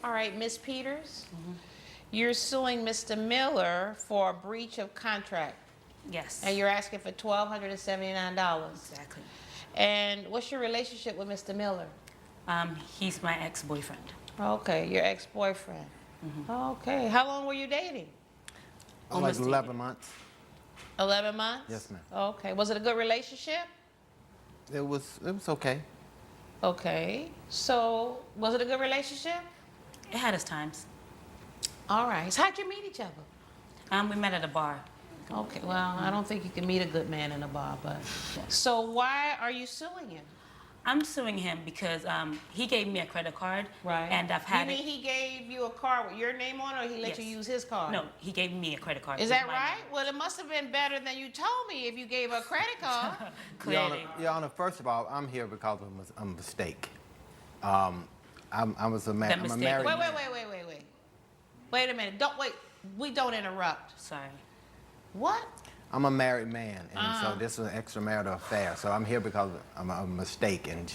All right, Miss Peters, you're suing Mr. Miller for a breach of contract, Yes. and you're asking for $1,279. Exactly. And what's your relationship with Mr. Miller? He's my ex-boyfriend. Okay, your ex-boyfriend. Okay, how long were you dating? Like Almost 11 months. 11 months? Yes, ma'am. Okay, was it a good relationship? It was okay. Okay, so was it a good relationship? It had its times. All right, so how'd you meet each other? We met at a bar. Okay, well, I don't think you can meet a good man in a bar, but. So why are you suing him? I'm suing him because he gave me a credit card. Right. And I've had You mean he gave you a card with your name on it, or he let you Yes. use his card? No, he gave me a credit card. Is with that my right? name. Well, it must have been better than you told me if you gave a credit card. Clearly. Your Honor, first of all, I'm here because of a mistake. I'm a mistake. married Wait, man. wait. Wait a minute. We don't interrupt. Sorry. What? I'm a married man, and so this is an extramarital affair. So I'm here because of a mistake, and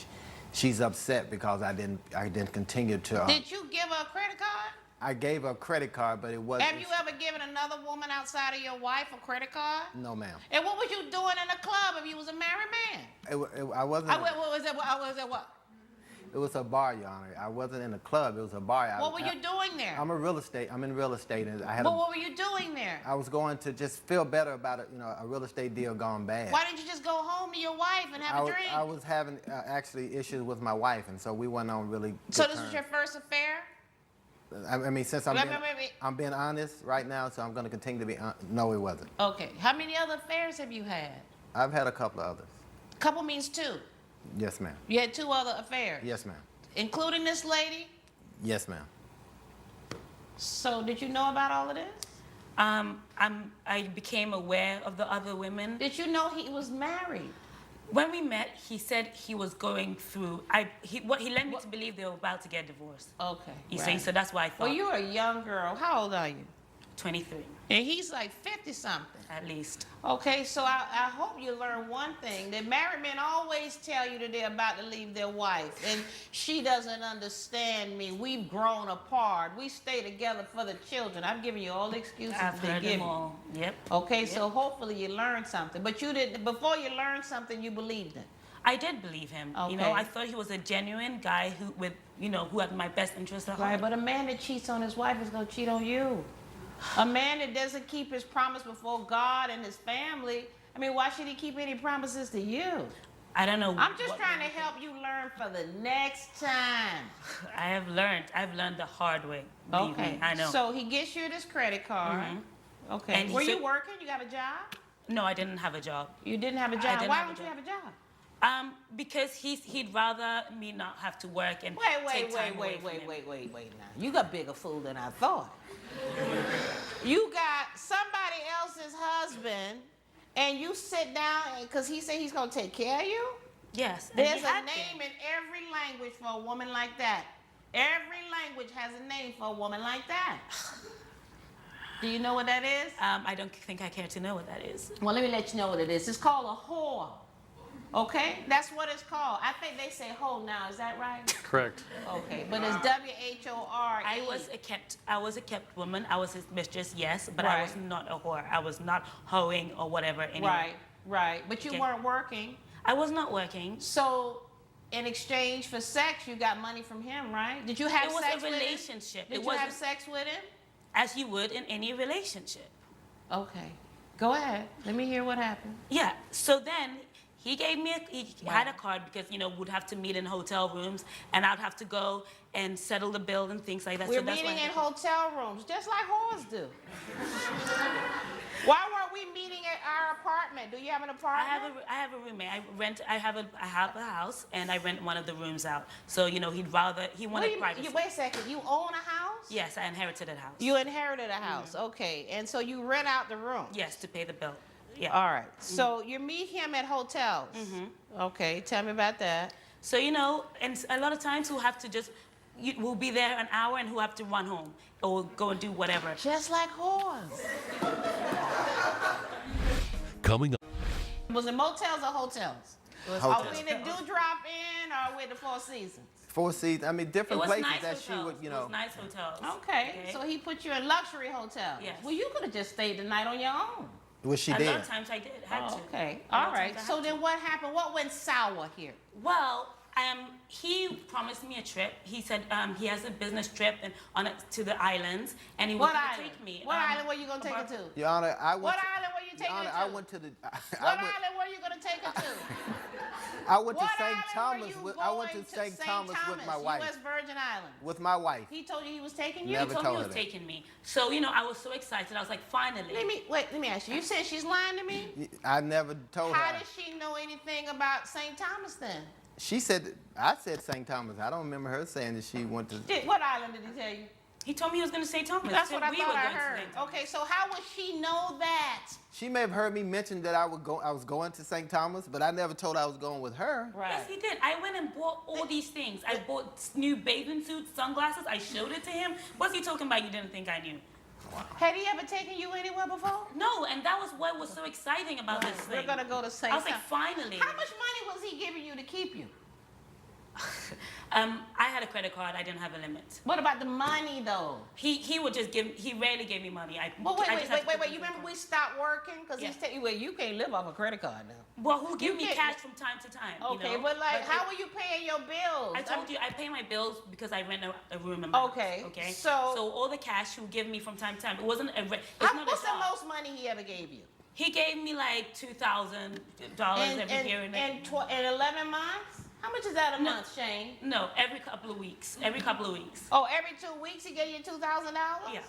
she's upset because I didn't continue to. Did you give her a credit card? I gave her a credit card, but it wasn't. Have you ever given another woman outside of your wife a credit card? No, ma'am. And what was you doing in a club if you was a married man? I wasn't. What was that? What was that? What? It was a bar, Your Honor. I wasn't in a club. It was a bar. What were you doing there? I'm in real estate, and I had. Well, what were you doing there? I was going to just feel better about it, a real estate deal gone bad. Why didn't you just go home to your wife and have a drink? I was having actually issues with my wife, and so we went on really good So this was terms. your first affair? I mean, since Wait. I'm being honest right now, so I'm going to continue to be. No, it wasn't. Okay. How many other affairs have you had? I've had a couple of others. Couple means two. Yes, ma'am. You had two other affairs? Yes, ma'am. Including this lady? Yes, ma'am. So did you know about all of this? I became aware of the other women. Did you know he was married? When we met, he said he was going through. He led me to believe they were about to get divorced. Okay. You see, so that's why I thought. Well, you're a young girl. How old are you? 23, And he's like 50-something. at least. Okay, so I hope you learn one thing, that married men always tell you that they're about to leave their wife, and she doesn't understand me. We've grown apart. We stay together for the children. I've given you all the excuses I've they heard give them you. all. Yep. Okay, Yep. so hopefully you learned something. But you didn't, before you learned something, you believed it. I did believe him. You know, Okay. I thought he was a genuine guy who had my best interest at Right, heart. but a man that cheats on his wife is going to cheat on you. A man that doesn't keep his promise before God and his family, I mean, why should he keep any promises to you? I don't know. I'm just what- trying to help you learn for the next time. I've learned the hard way. Believe Okay. me, I know. So he gets you this credit card. Okay. And he Were you said- working? You got a job? No, I didn't have a job. You didn't have a job. didn't Why have a don't you job. have a job? Because he'd rather me not have to work and take time away from him. Wait now. You got bigger fool than I thought. You got somebody else's husband, and you sit down because he said he's gonna take care of you. Yes. and There's he a had name been. in every language for a woman like that. Every language has a name for a woman like that. Do you know what that is? I don't think I care to know what that is. Well, let me let you know what it is. It's called a whore. Okay? That's what it's called. I think they say hoe now. Is that right? Correct. Okay, but it's W-H-O-R-E. I was a kept woman. I was his mistress, yes, but Right. I was not a whore. I was not hoeing or whatever. Anyway. Right. But you Okay. weren't working. I was not working. So, in exchange for sex, you got money from him, right? Did you have It was sex a with him? relationship. Did It you have wasn't- sex with him? As you would in any relationship. Okay. Go ahead. Let me hear what happened. Yeah. So then he gave me he had a Wow. card because we'd have to meet in hotel rooms and I'd have to go and settle the bill and things like that. We're so that's meeting why in hotel rooms, just like whores do. Why weren't we meeting at our apartment? Do you have an apartment? I have a roommate. I have a house and I rent one of the rooms out. So he wanted privacy. Wait a second. You own a house? Yes, I inherited a house. You inherited a house. Okay. And so you rent out the room? Yes, to pay the bill. Yeah. All right. So you meet him at hotels? Okay. Tell me about that. So and a lot of times we'll be there an hour and who'll have to run home or go and do whatever. Just like whores. Coming up. Was it motels or hotels? Are Hotels. we in the Dewdrop Inn or are we at the Four Seasons? Four Seasons. I mean, It different was places nice that hotels. she would, you It know. was nice hotels. Okay, so he put you in luxury hotels. Yes. Well, you could have just stayed the night on your own. Well, she a did. lot of times I did, had to. Oh, okay. A lot All of right. times I So had then what happened? What went sour here? Well, he promised me a trip. He said he has a business trip and on it to the islands, and he was What going to island? take me. What island were you going to take her to? Your Honor, I went. What to, island were you Your taking Honor, her I to? went to the. What island were you going to take her to? I went to What St. island Thomas. were you With, I went going to St. St. Thomas with my U.S. wife. Virgin Islands. With my wife. He told you he was taking you? Never He told me told he her was that. taking me. So, I was so excited. I was like, finally. Let me ask you. You said she's lying to me? I never told How her. did she know anything about St. Thomas then? She said, I said St. Thomas. I don't remember her saying that she went to. What island did he tell you? He told me he was going to say Thomas. That's Said what I we thought were I going to heard. St. Thomas. Okay, so how would she know that? She may have heard me mention that I was going to St. Thomas, but I never told her I was going with her. Right. Yes, he did. I went and bought all these things. I bought new bathing suits, sunglasses. I showed it to him. What's he talking about? You didn't think I knew? Had he ever taken you anywhere before? No, and that was what was so exciting about this thing. We're gonna go to St. I was like, Thomas. finally. How much money was he giving you to keep you? I had a credit card. I didn't have a limit. What about the money though? He would just give. He rarely gave me money. Well, I just had to put wait. it You in remember the we stopped working because he's Yeah. telling you, well, you can't live off a credit card now. Well, who give You me can't- cash from time to time? Okay, you know? but like, how it- are you paying your bills? I told you I pay my bills because I rent a room in my Okay, house. Okay. so- all the cash he'll give me from time to time. It wasn't a. It's not What's a the job. most money he ever gave you? He gave me like $2,000 every year. In 11 months? How much is that a month, Shane? No, every couple of weeks. Every couple of weeks. Oh, every 2 weeks he gave you $2,000? Yeah.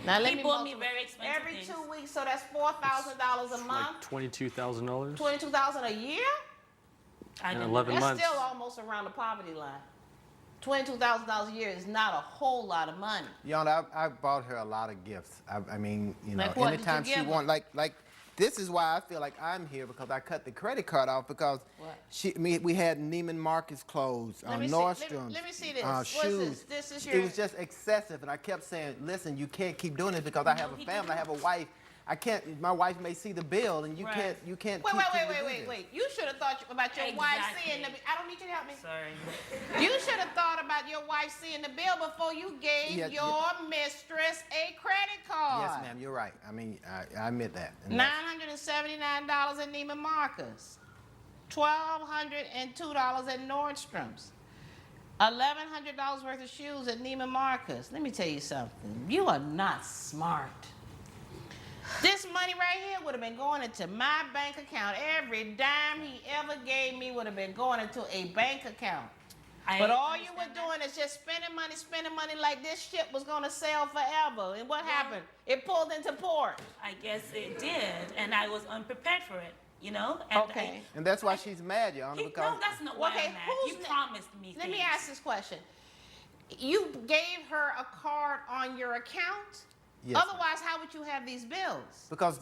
Now let He me bought me multiply. very expensive Every things. 2 weeks, so that's $4,000 a Like month. $22,000 $22,000 a year? I in didn't- 11 That's months. still almost around the poverty line. $22,000 a year is not a whole lot of money. Your Honor, I bought her a lot of gifts. I mean, you know, Like what did you anytime she give her? want, like this is why I feel like I'm here because I cut the credit card off because What? we had Neiman Marcus clothes, Let me see- Nordstrom, let me see this. What's this? shoes. This is It your- was just excessive, and I kept saying, "Listen, you can't keep doing this because I have a he family, I didn't. have a wife. I can't. My wife may see the bill, and you Right. can't. You can't. Wait, keep wait, people wait, do wait, this." wait. You should have thought about your wife seeing the. Exactly. I don't need you to help me. Sorry. You should have thought about your wife seeing the bill before you gave Yeah, your mistress a credit card. Yes, ma'am. You're right. I mean, I admit that. And that's- $979 at Neiman Marcus, $1,202 at Nordstrom's, $1,100 worth of shoes at Neiman Marcus. Let me tell you something. You are not smart. This money right here would have been going into my bank account. Every dime he ever gave me would have been going into a bank account. But all you were understand that. doing is just spending money like this ship was gonna sail forever. And what happened? It pulled into port. I guess it did, and I was unprepared for it. And Okay. And that's why she's mad, Your Honor, because No, that's not why Okay, I'm mad. who's You ne- promised me Let me things. ask this question. You gave her a card on your account? Yes, ma'am. Otherwise, how would you have these bills? because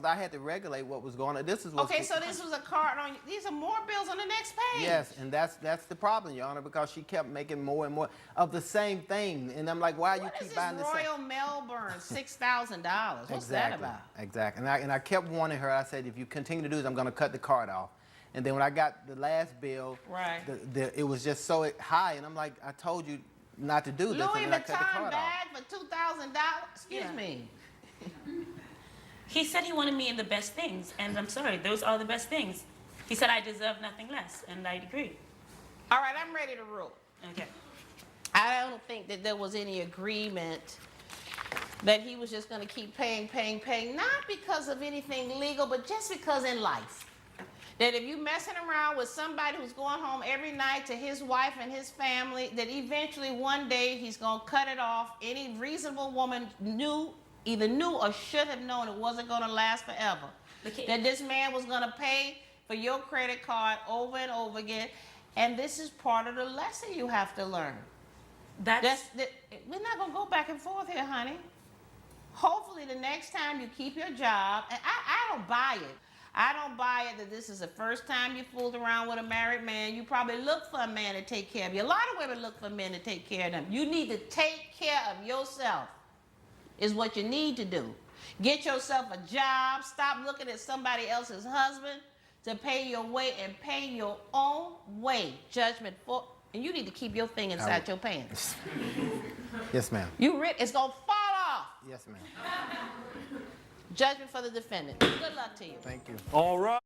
I had to regulate what was going on. This is what. Okay, so this was a card on. These are more bills on the next page. Yes, and that's the problem, Your Honor, because she kept making more and more of the same thing, and I'm like, why you What is keep this buying the same? Royal Melbourne $6,000? What's that about? Exactly. And I kept warning her. I said, if you continue to do this, I'm going to cut the card off. And then when I got the last bill, Right. it was just so high, and I'm like, I told you not to do this, Louis and then I cut the Vuitton card off. bag for $2,000. Excuse Yeah. me. He said he wanted me in the best things, and I'm sorry, those are the best things. He said I deserve nothing less, and I agree. All right, I'm ready to rule. Okay. I don't think that there was any agreement that he was just going to keep paying, not because of anything legal, but just because in life. That if you messing around with somebody who's going home every night to his wife and his family, that eventually one day he's going to cut it off. Any reasonable woman either knew or should have known it wasn't going to last forever. Okay. That this man was going to pay for your credit card over and over again. And this is part of the lesson you have to learn. We're not gonna go back and forth here, honey. Hopefully the next time you keep your job, and I don't buy it. I don't buy it that this is the first time you fooled around with a married man. You probably look for a man to take care of you. A lot of women look for men to take care of them. You need to take care of yourself is what you need to do. Get yourself a job. Stop looking at somebody else's husband to pay your way and pay your own way. Judgment for, and you need to keep your thing inside your pants. Yes, ma'am. It's gonna fall off. Yes, ma'am. Judgment for the defendant. Good luck to you. Thank you. All right.